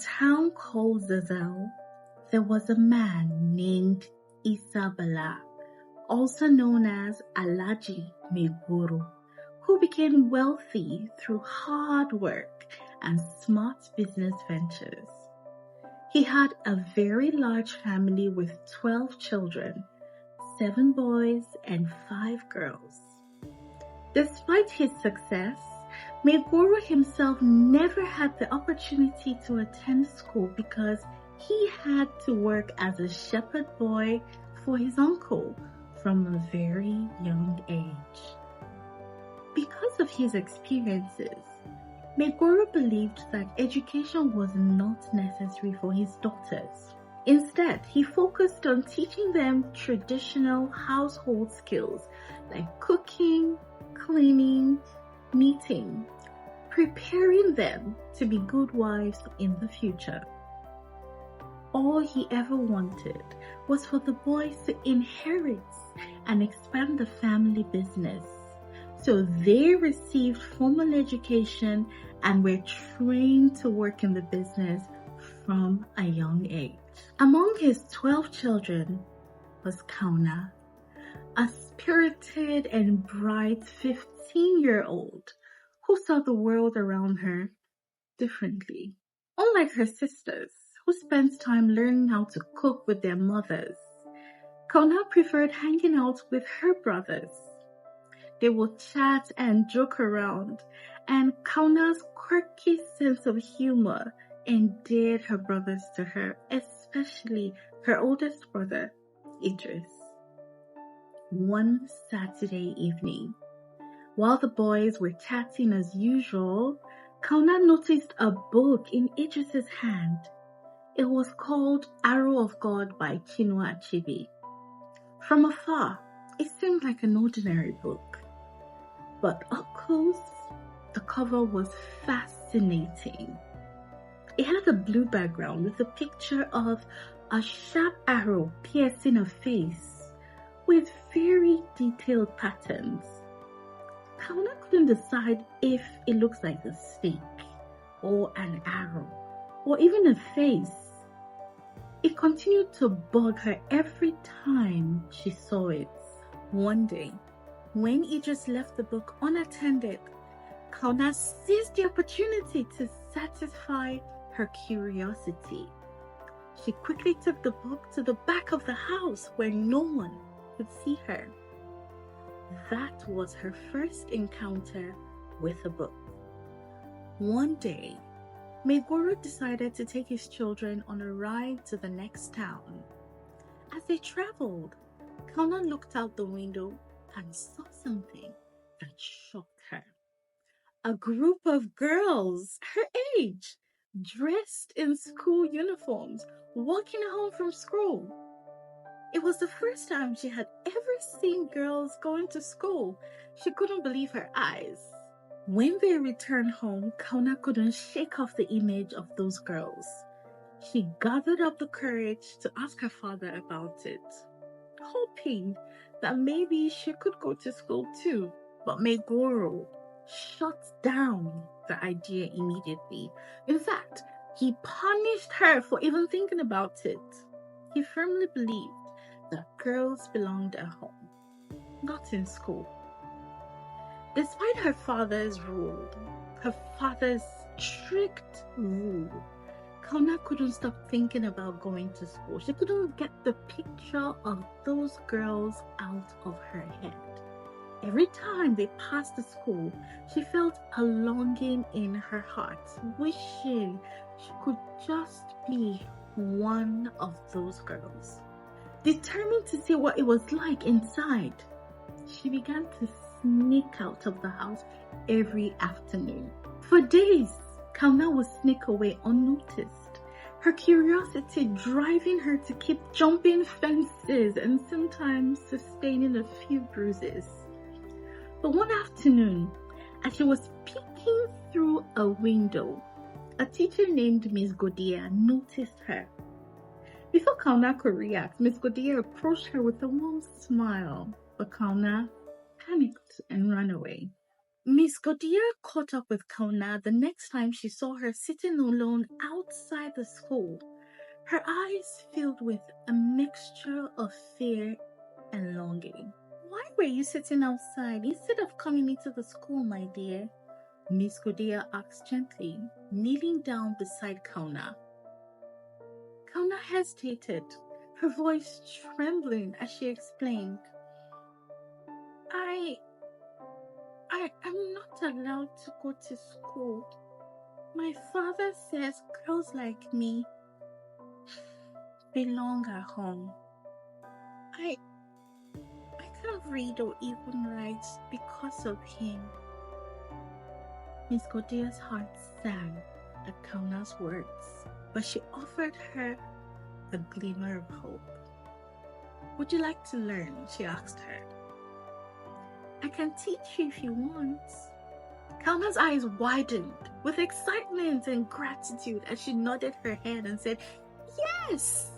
town called Zazel, there was a man named Isabella, also known as Alaji Meguru, who became wealthy through hard work and smart business ventures. He had a very large family with 12 children, 7 boys and 5 girls. Despite his success, Meguru himself never had the opportunity to attend school because he had to work as a shepherd boy for his uncle from a very young age. Because of his experiences, Meguru believed that education was not necessary for his daughters. Instead, he focused on teaching them traditional household skills like cooking, cleaning, knitting, preparing them to be good wives in the future. All he ever wanted was for the boys to inherit and expand the family business. So they received formal education and were trained to work in the business from a young age. Among his 12 children was Kauna, a spirited and bright 15-year-old who saw the world around her differently. Unlike her sisters, who spent time learning how to cook with their mothers, Kauna preferred hanging out with her brothers. They would chat and joke around, and Kauna's quirky sense of humor endeared her brothers to her, especially her oldest brother, Idris. One Saturday evening, while the boys were chatting as usual, Kauna noticed a book in Idris's hand. It was called Arrow of God by Chinua Achebe. From afar, it seemed like an ordinary book. But up close, the cover was fascinating. It had a blue background with a picture of a sharp arrow piercing a face with very detailed patterns. Kauna couldn't decide if it looks like a snake or an arrow or even a face. It continued to bug her every time she saw it. One day, when Idris left the book unattended, Kauna seized the opportunity to satisfy her curiosity. She quickly took the book to the back of the house where no one could see her. That was her first encounter with a book. One day, Meguru decided to take his children on a ride to the next town. As they traveled, Kauna looked out the window and saw something that shocked her. A group of girls her age, dressed in school uniforms, walking home from school. It was the first time she had ever seen girls going to school. She couldn't believe her eyes. When they returned home, Kauna couldn't shake off the image of those girls. She gathered up the courage to ask her father about it, hoping that maybe she could go to school too. But Meguru shut down the idea immediately. In fact, he punished her for even thinking about it. He firmly believed that girls belonged at home, not in school. Despite her father's strict rule, Kauna couldn't stop thinking about going to school. She couldn't get the picture of those girls out of her head. Every time they passed the school, she felt a longing in her heart, wishing she could just be one of those girls. Determined to see what it was like inside, she began to sneak out of the house every afternoon. For days, Kauna would sneak away unnoticed, her curiosity driving her to keep jumping fences and sometimes sustaining a few bruises. But one afternoon, as she was peeking through a window, a teacher named Miss Godia noticed her. Before Kauna could react, Miss Godia approached her with a warm smile, but Kauna panicked and ran away. Miss Godia caught up with Kauna the next time she saw her sitting alone outside the school, her eyes filled with a mixture of fear and longing. "Why were you sitting outside instead of coming into the school, my dear?" Miss Godia asked gently, kneeling down beside Kauna. Kauna hesitated, her voice trembling as she explained, I am not allowed to go to school. My father says girls like me belong at home. I can't read or even write because of him." Miss Godia's heart sank at Kauna's words, but she offered her a glimmer of hope. "Would you like to learn?" she asked her. "I can teach you if you want." Kauna's eyes widened with excitement and gratitude as she nodded her head and said, "Yes!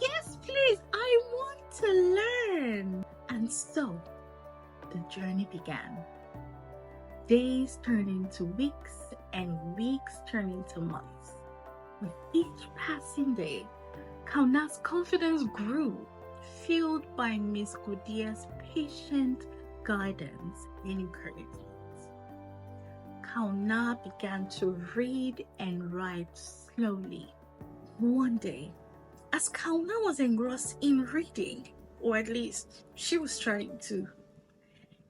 Yes, please! I want to learn!" And so, the journey began. Days turned into weeks and weeks turned into months. With each passing day, Kauna's confidence grew, fueled by Miss Godia's patient guidance and encouragement. Kauna began to read and write slowly. One day, as Kauna was engrossed in reading, or at least she was trying to,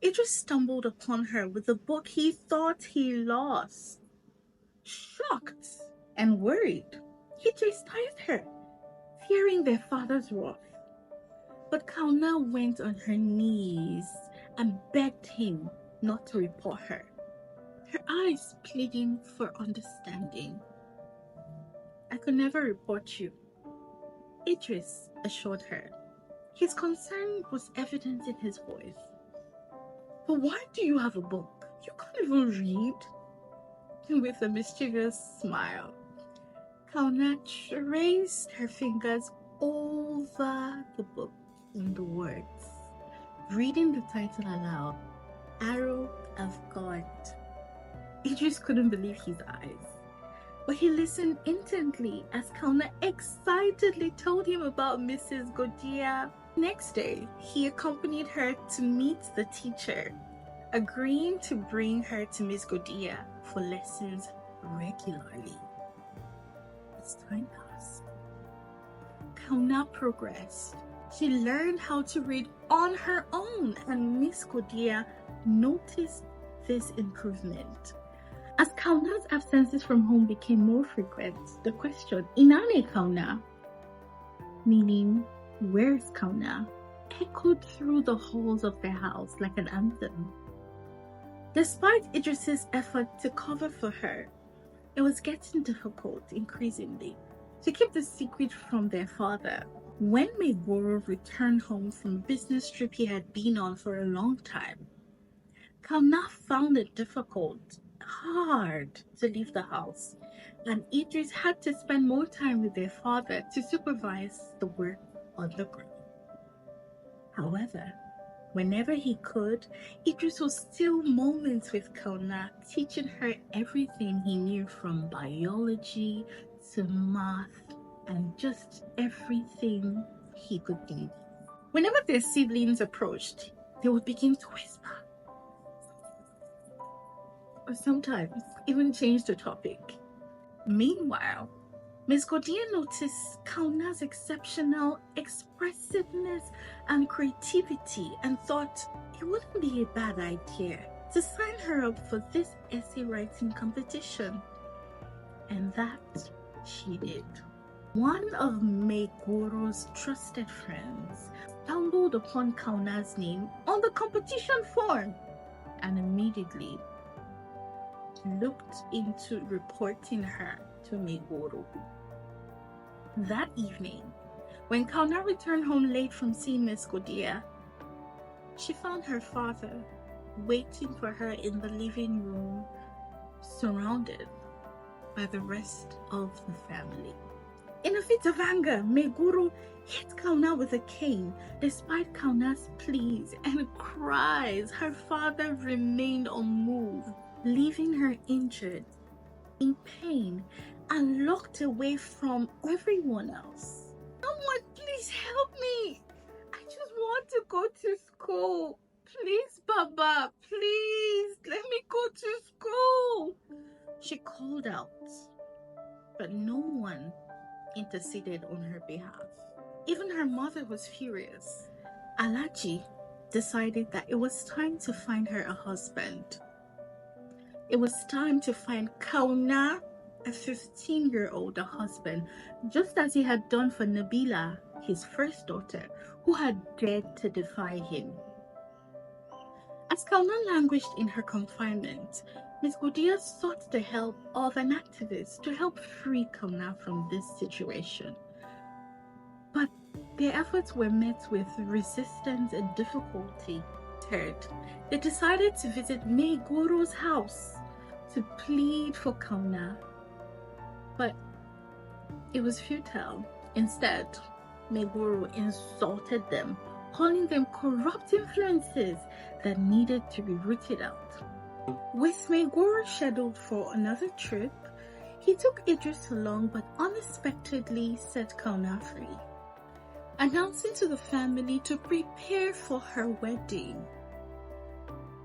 Idris stumbled upon her with the book he thought he lost. Shocked and worried, he chastised her, fearing their father's wrath. But Kauna went on her knees and begged him not to report her, her eyes pleading for understanding. "I could never report you," Idris assured her. His concern was evident in his voice. "But why do you have a book? You can't even read." With a mischievous smile, Kauna traced her fingers over the book in the words, reading the title aloud, "Arrow of God." Idris couldn't believe his eyes, but he listened intently as Kauna excitedly told him about Mrs. Godia. Next day, he accompanied her to meet the teacher, agreeing to bring her to Miss Godia for lessons regularly. As time passed, Kauna progressed. She learned how to read on her own, and Miss Godia noticed this improvement. As Kauna's absences from home became more frequent, the question, "Inane Kauna?" meaning, "Where's Kauna?" echoed through the halls of their house like an anthem. Despite Idris's effort to cover for her, it was getting difficult increasingly to keep the secret from their father. When Megoro returned home from a business trip he had been on for a long time, Kauna found it hard to leave the house, and Idris had to spend more time with their father to supervise the work on the ground. However, whenever he could, Idris was still moments with Kauna, teaching her everything he knew from biology to math and just everything he could think. Whenever their siblings approached, they would begin to whisper, or sometimes even change the topic. Meanwhile, Miss Godia noticed Kauna's exceptional expressiveness and creativity and thought it wouldn't be a bad idea to sign her up for this essay writing competition. And that she did. One of Megoro's trusted friends stumbled upon Kauna's name on the competition form and immediately looked into reporting her to Megoro. That evening, when Kauna returned home late from seeing Miss Godia, she found her father waiting for her in the living room, surrounded by the rest of the family. In a fit of anger, Meguru hit Kauna with a cane. Despite Kauna's pleas and cries, her father remained unmoved, leaving her injured, in pain, and locked away from everyone else. Someone, please help me. I just want to go to school. Please, Baba, please, let me go to school. She called out, but no one interceded on her behalf. Even her mother was furious. Alaji decided that it was time to find her a husband. It was time to find Kauna, a 15-year-old, a husband, just as he had done for Nabila, his first daughter, who had dared to defy him. As Kauna languished in her confinement, Miss Godia sought the help of an activist to help free Kauna from this situation. But their efforts were met with resistance and difficulty. Third, they decided to visit Meguru's house to plead for Kauna. But it was futile. Instead, Meguru insulted them, calling them corrupt influences that needed to be rooted out. With Meguru scheduled for another trip, he took Idris along but unexpectedly set Kauna free, announcing to the family to prepare for her wedding.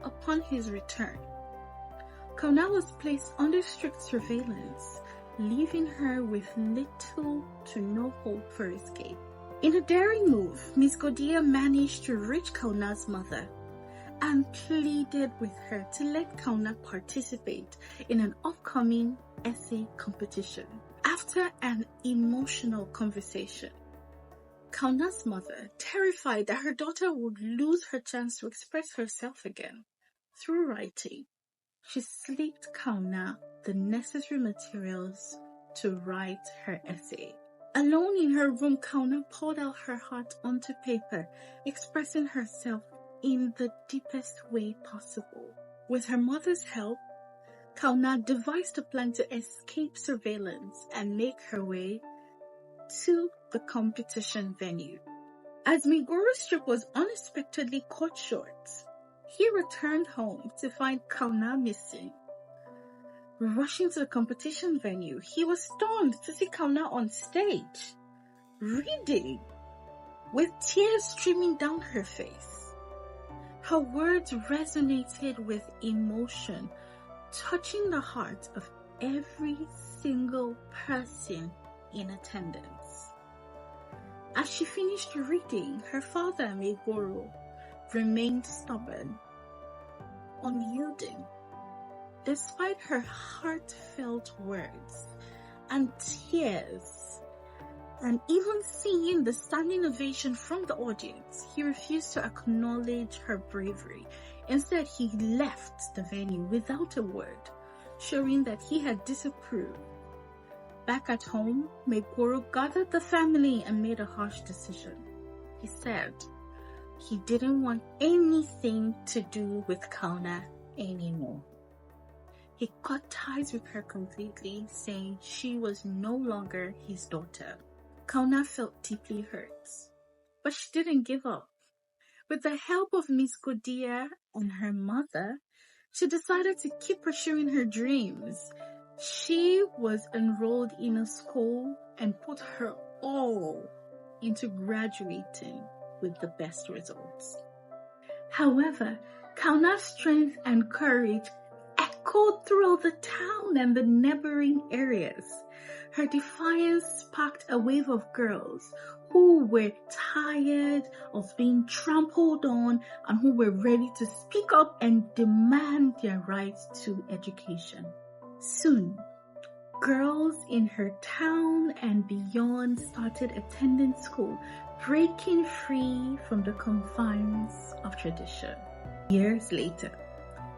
Upon his return, Kauna was placed under strict surveillance, leaving her with little to no hope for escape. In a daring move, Miss Godia managed to reach Kauna's mother and pleaded with her to let Kauna participate in an upcoming essay competition. After an emotional conversation, Kauna's mother, terrified that her daughter would lose her chance to express herself again through writing, she slipped Kauna the necessary materials to write her essay. Alone in her room, Kauna poured out her heart onto paper, expressing herself in the deepest way possible. With her mother's help, Kauna devised a plan to escape surveillance and make her way to the competition venue. As Meguru's trip was unexpectedly cut short, he returned home to find Kauna missing. Rushing to the competition venue, he was stunned to see Kauna on stage, reading, with tears streaming down her face. Her words resonated with emotion, touching the heart of every single person in attendance. As she finished reading, her father, Meguru, remained stubborn, unyielding. Despite her heartfelt words and tears, and even seeing the standing ovation from the audience, he refused to acknowledge her bravery. Instead, he left the venue without a word, showing that he had disapproved. Back at home, Meguru gathered the family and made a harsh decision. He said he didn't want anything to do with Kauna anymore. He cut ties with her completely, saying she was no longer his daughter. Kauna felt deeply hurt, but she didn't give up. With the help of Miss Godia and her mother, she decided to keep pursuing her dreams. She was enrolled in a school and put her all into graduating with the best results. However, Kauna's strength and courage echoed throughout the town and the neighboring areas. Her defiance sparked a wave of girls who were tired of being trampled on and who were ready to speak up and demand their rights to education. Soon, girls in her town and beyond started attending school, breaking free from the confines of tradition. Years later,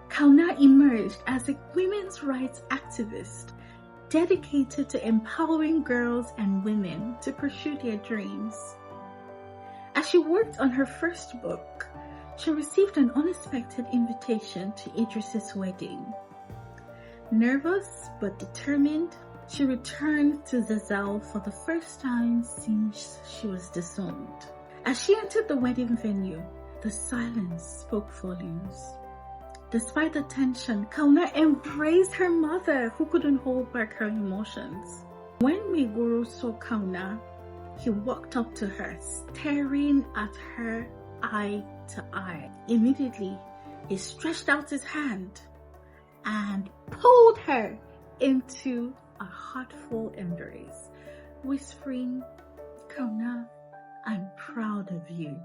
Kauna emerged as a women's rights activist dedicated to empowering girls and women to pursue their dreams. As she worked on her first book, she received an unexpected invitation to Idris's wedding. Nervous but determined, She returned to Zazao for the first time since she was disowned. As she entered the wedding venue, the silence spoke volumes. Despite the tension, Kauna embraced her mother, who couldn't hold back her emotions. When Meguro saw Kauna, he walked up to her, staring at her eye to eye. Immediately, he stretched out his hand and pulled her into a heartful embrace, whispering, "Kauna, I'm proud of you."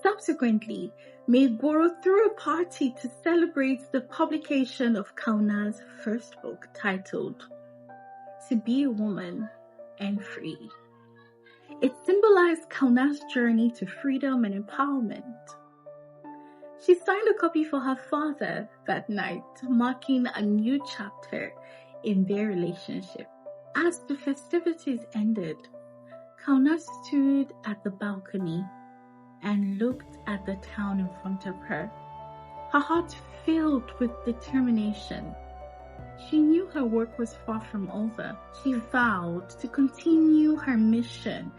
Subsequently, Meguro threw a party to celebrate the publication of Kauna's first book, titled "To Be a Woman and Free." It symbolized Kauna's journey to freedom and empowerment. She signed a copy for her father that night, marking a new chapter in their relationship. As the festivities ended, Kauna stood at the balcony and looked at the town in front of her, her heart filled with determination. She knew her work was far from over. She vowed to continue her mission,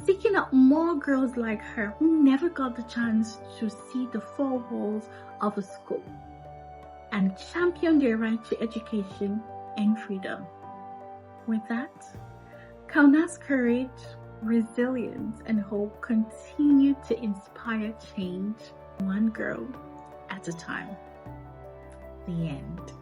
seeking out more girls like her who never got the chance to see the four walls of a school, and champion their right to education and freedom. With that, Kauna's courage, resilience, and hope continue to inspire change, one girl at a time. The end.